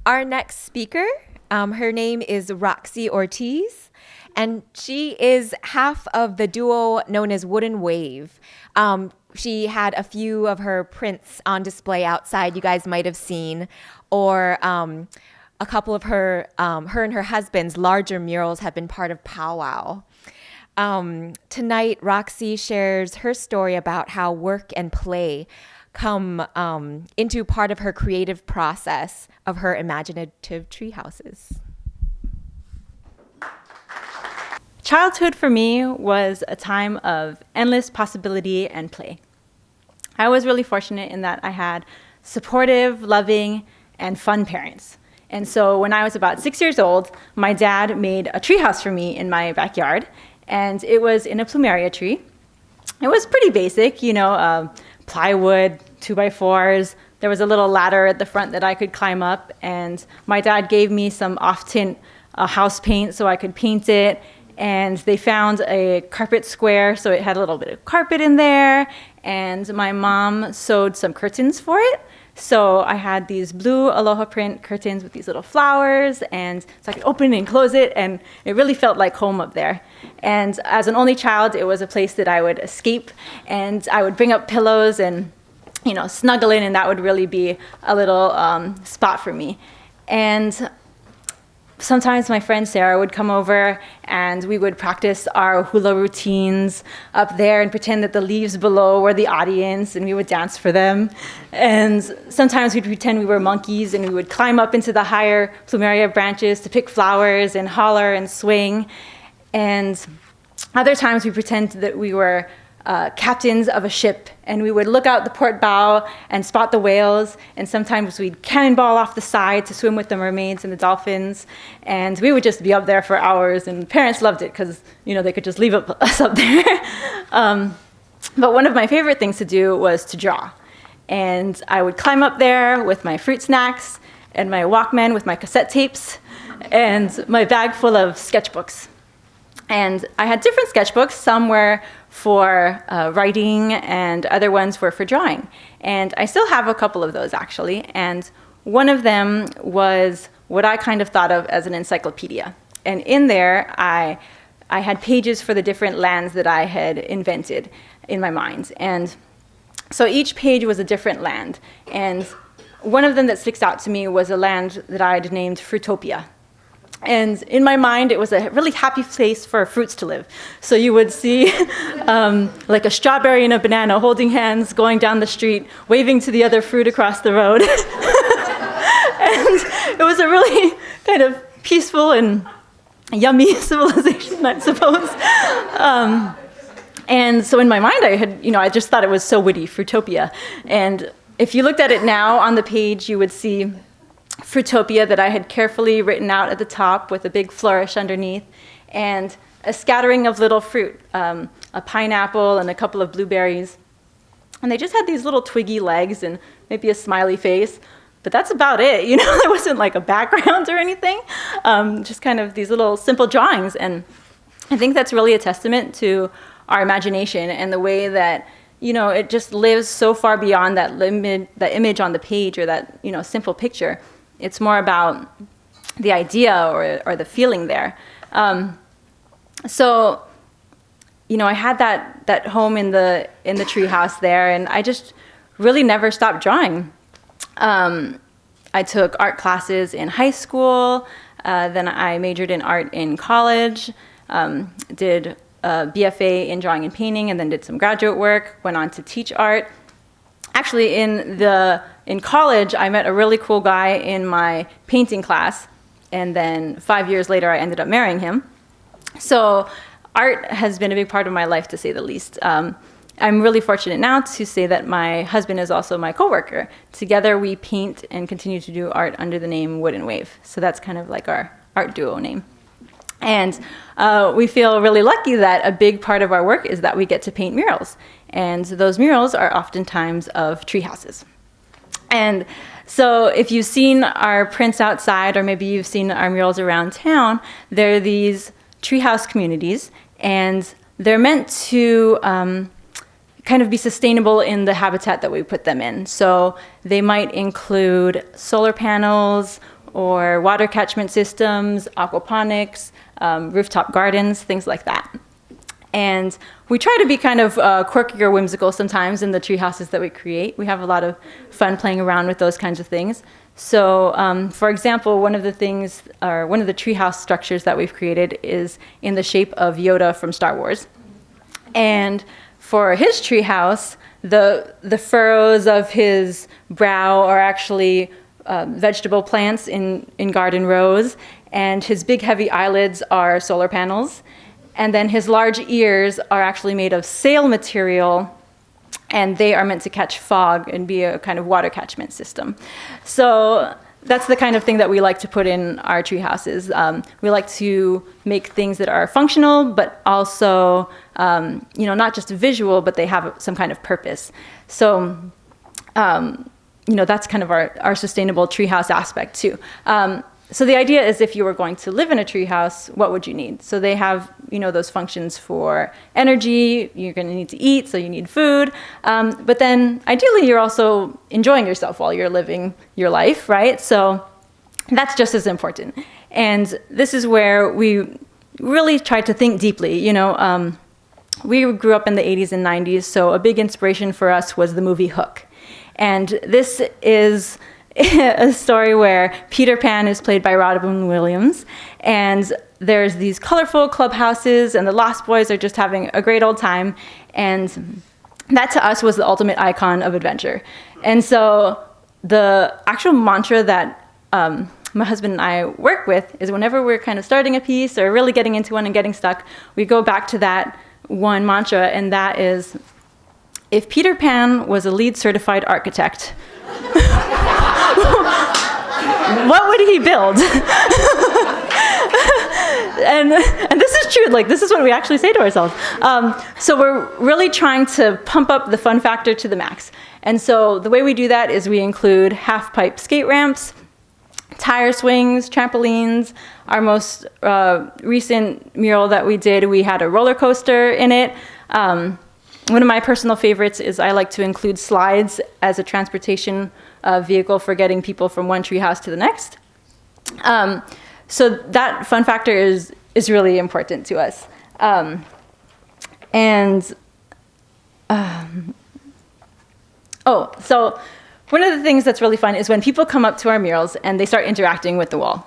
Our next speaker, her name is Roxy Ortiz, and she is half of the duo known as Wooden Wave. She had a few of her prints on display outside you guys might have seen, or a couple of her and her husband's larger murals have been part of Powwow. Tonight, Roxy shares her story about how work and play come into part of her creative process of her imaginative tree houses. Childhood for me was a time of endless possibility and play. I was really fortunate in that I had supportive, loving, and fun parents. And so when I was about 6 years old, my dad made a treehouse for me in my backyard, and it was in a plumeria tree. It was pretty basic, plywood, 2x4s. There was a little ladder at the front that I could climb up, and my dad gave me some off-tint house paint so I could paint it. And they found a carpet square, so it had a little bit of carpet in there, and my mom sewed some curtains for it. So I had these blue aloha print curtains with these little flowers, and so I could open and close it, and it really felt like home up there. And as an only child, it was a place that I would escape, and I would bring up pillows and snuggle in, and that would really be a little spot for me. And sometimes my friend Sarah would come over and we would practice our hula routines up there and pretend that the leaves below were the audience, and we would dance for them. And sometimes we'd pretend we were monkeys and we would climb up into the higher plumeria branches to pick flowers and holler and swing. And other times we pretended that we were captains of a ship, and we would look out the port bow and spot the whales, and sometimes we'd cannonball off the side to swim with the mermaids and the dolphins, and we would just be up there for hours, and parents loved it because they could just leave us up there. But one of my favorite things to do was to draw, and I would climb up there with my fruit snacks and my Walkman with my cassette tapes and my bag full of sketchbooks. And I had different sketchbooks. Some were for writing, and other ones were for drawing. And I still have a couple of those, actually. And one of them was what I kind of thought of as an encyclopedia. And in there, I had pages for the different lands that I had invented in my mind. And so each page was a different land. And one of them that sticks out to me was a land that I'd named Fruitopia. And in my mind, it was a really happy place for fruits to live. So you would see like a strawberry and a banana holding hands, going down the street, waving to the other fruit across the road. And it was a really kind of peaceful and yummy civilization, I suppose. And so in my mind, I just thought it was so witty, Fruitopia. And if you looked at it now on the page, you would see Fruitopia that I had carefully written out at the top with a big flourish underneath, and a scattering of little fruit, a pineapple and a couple of blueberries. And they just had these little twiggy legs and maybe a smiley face, but that's about it. There wasn't like a background or anything, just kind of these little simple drawings. And I think that's really a testament to our imagination and the way that it just lives so far beyond that image on the page or that simple picture. It's more about the idea or the feeling there. So I had that home in the treehouse there, and I just really never stopped drawing. I took art classes in high school. Then I majored in art in college. Did a BFA in drawing and painting, and then did some graduate work. Went on to teach art. Actually, in college, I met a really cool guy in my painting class, and then 5 years later, I ended up marrying him. So art has been a big part of my life, to say the least. I'm really fortunate now to say that my husband is also my coworker. Together, we paint and continue to do art under the name Wooden Wave. So that's kind of like our art duo name. And we feel really lucky that a big part of our work is that we get to paint murals. And those murals are oftentimes of tree houses. And so if you've seen our prints outside, or maybe you've seen our murals around town, there are these treehouse communities, and they're meant to kind of be sustainable in the habitat that we put them in. So they might include solar panels, or water catchment systems, aquaponics, rooftop gardens, things like that. And we try to be kind of quirky or whimsical sometimes in the tree houses that we create. We have a lot of fun playing around with those kinds of things. So, for example, one of the treehouse structures that we've created is in the shape of Yoda from Star Wars. And for his treehouse, the furrows of his brow are actually vegetable plants in garden rows, and his big heavy eyelids are solar panels. And then his large ears are actually made of sail material, and they are meant to catch fog and be a kind of water catchment system. So that's the kind of thing that we like to put in our tree houses. We like to make things that are functional, but also, not just visual, but they have some kind of purpose. So, that's kind of our sustainable treehouse aspect too. So the idea is if you were going to live in a treehouse, what would you need? So they have, those functions for energy. You're going to need to eat, so you need food. But then ideally, you're also enjoying yourself while you're living your life, right? So that's just as important. And this is where we really tried to think deeply. We grew up in the 80s and 90s, so a big inspiration for us was the movie Hook. And this is a story where Peter Pan is played by Robin Williams, and there's these colorful clubhouses, and the Lost Boys are just having a great old time, and that to us was the ultimate icon of adventure. And so the actual mantra that my husband and I work with is whenever we're kind of starting a piece or really getting into one and getting stuck, we go back to that one mantra, and that is, if Peter Pan was a LEED certified architect, what would he build? and this is true, this is what we actually say to ourselves. So we're really trying to pump up the fun factor to the max. And so the way we do that is we include half-pipe skate ramps, tire swings, trampolines. Our most recent mural that we did, we had a roller coaster in it. One of my personal favorites is I like to include slides as a transportation vehicle for getting people from one treehouse to the next. So that fun factor is really important to us. So one of the things that's really fun is when people come up to our murals and they start interacting with the wall.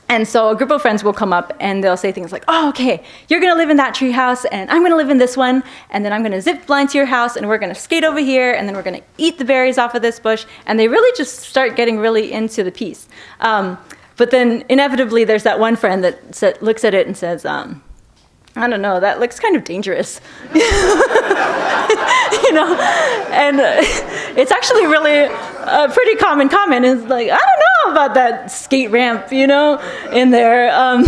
And so a group of friends will come up and they'll say things like, oh, okay, you're going to live in that tree house and I'm going to live in this one. And then I'm going to zip line to your house and we're going to skate over here and then we're going to eat the berries off of this bush. And they really just start getting really into the piece. But then inevitably there's that one friend that looks at it and says, I don't know, that looks kind of dangerous. And it's actually really a pretty common comment. It's like, I don't know about that skate ramp, in there.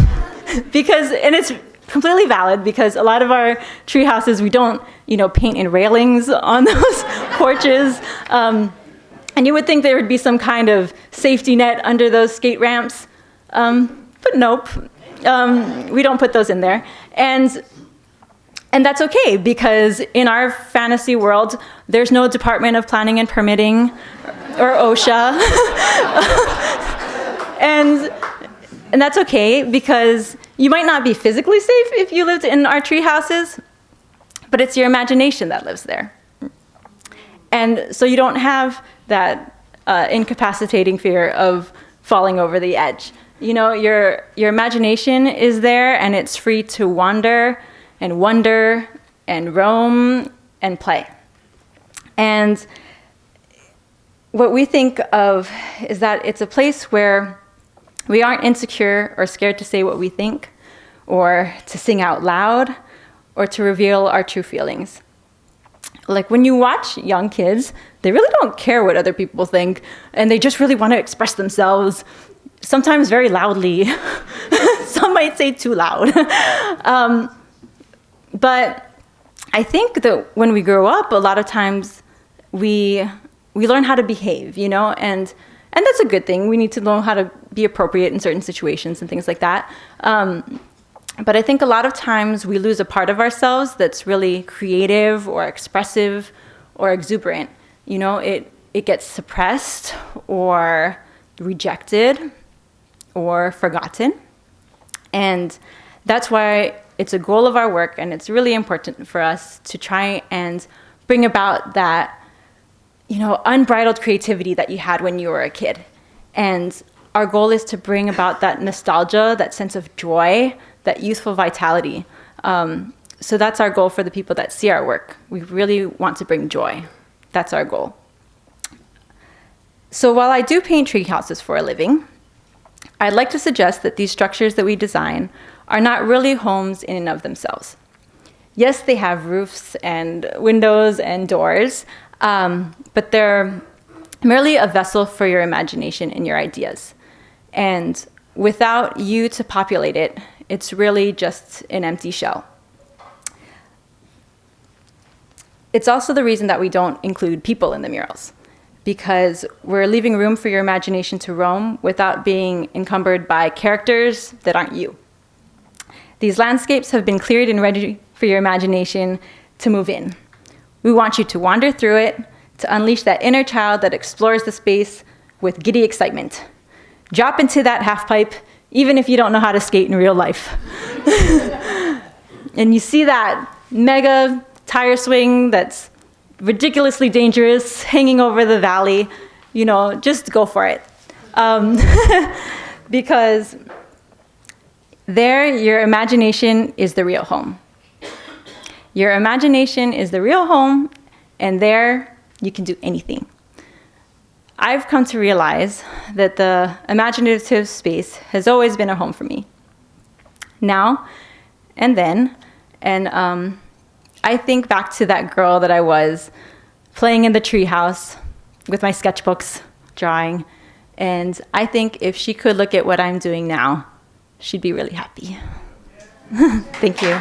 Because, and it's completely valid because a lot of our tree houses, we don't, paint in railings on those porches. And you would think there would be some kind of safety net under those skate ramps. But nope. We don't put those in there. And that's okay, because in our fantasy world, there's no Department of Planning and Permitting or OSHA. and that's okay, because you might not be physically safe if you lived in our tree houses, but it's your imagination that lives there. And so you don't have that incapacitating fear of falling over the edge. Your imagination is there, and it's free to wander and wonder and roam and play. And what we think of is that it's a place where we aren't insecure or scared to say what we think, or to sing out loud, or to reveal our true feelings. Like when you watch young kids, they really don't care what other people think, and they just really want to express themselves, sometimes very loudly. Some might say too loud. But I think that when we grow up, a lot of times we learn how to behave, and that's a good thing. We need to know how to be appropriate in certain situations and things like that. But I think a lot of times we lose a part of ourselves that's really creative or expressive or exuberant. It gets suppressed or rejected. or forgotten. And that's why it's a goal of our work, and it's really important for us to try and bring about that, unbridled creativity that you had when you were a kid. And our goal is to bring about that nostalgia, that sense of joy, that youthful vitality. So that's our goal for the people that see our work. We really want to bring joy. That's our goal. So while I do paint tree houses for a living, I'd like to suggest that these structures that we design are not really homes in and of themselves. Yes, they have roofs and windows and doors, but they're merely a vessel for your imagination and your ideas. And without you to populate it, it's really just an empty shell. It's also the reason that we don't include people in the murals, because we're leaving room for your imagination to roam without being encumbered by characters that aren't you. These landscapes have been cleared and ready for your imagination to move in. We want you to wander through it, to unleash that inner child that explores the space with giddy excitement. Drop into that half pipe, even if you don't know how to skate in real life. And you see that mega tire swing that's ridiculously dangerous hanging over the valley, just go for it. Because there, your imagination is the real home. Your imagination is the real home, and there you can do anything. I've come to realize that the imaginative space has always been a home for me. Now and then, and I think back to that girl that I was playing in the treehouse with my sketchbooks, drawing, and I think if she could look at what I'm doing now, she'd be really happy. Thank you.